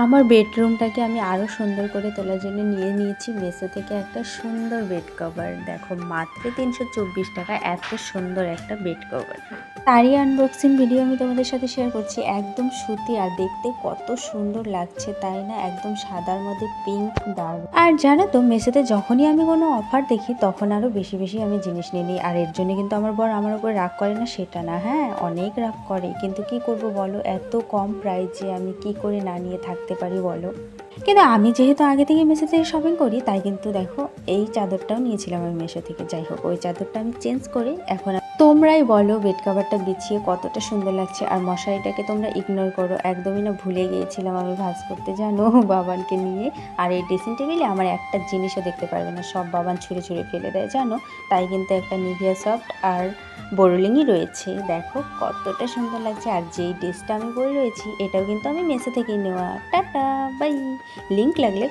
আমার বেডরুমটাকে আমি আরও সুন্দর করে তোলার জন্য নিয়ে নিয়েছি মেসো থেকে একটা সুন্দর বেড কভার। দেখো মাত্র ৩২৪ টাকা, এত সুন্দর একটা বেড কভার। তারই আনবক্সিং ভিডিও আমি তোমাদের সাথে শেয়ার করছি। একদম সুতি আর দেখতে কত সুন্দর লাগছে তাই না, একদম সাদার মধ্যে পিঙ্ক ডার্ক। আর জানো তো মেসোতে যখনই আমি কোনো অফার দেখি তখন আরও বেশি বেশি আমি জিনিস নিয়ে নিই। আর এর জন্য কিন্তু আমার বর আমার উপর রাগ করে না সেটা না, হ্যাঁ অনেক রাগ করে, কিন্তু কি করব বলো, এত কম প্রাইসে আমি কি করে না নিয়ে থাকতে পারি বলো। কিন্তু আমি যেহেতু আগে থেকে মেসো থেকে শপিং করি তাই কিন্তু দেখো এই চাদরটাও নিয়েছিলাম আমি মেসো থেকে। যাই হোক ওই চাদরটা আমি চেঞ্জ করে এখন তোমরাই বলো বেড কাভারটা বিছিয়ে কতটা সুন্দর লাগছে। আর মশারিটাকে তোমরা ইগনোর করো, একদমই না ভুলে গিয়েছিলাম আমি ভাঁজ করতে জানো বাবানকে নিয়ে। আর এই ড্রেসিং টেবিলে আমার একটা জিনিসও দেখতে পারবে না, সব বাবান ছুঁড়ে ছুঁড়ে ফেলে দেয় জানো। তাই কিন্তু একটা নিভিয়া সফট আর বোরোলিংই রয়েছে, দেখো কতটা সুন্দর লাগছে। আর যেই ড্রেসটা আমি পরে রয়েছি এটাও কিন্তু আমি মেসো থেকেই নেওয়া। Tata bye. লিঙ্ক লাগলে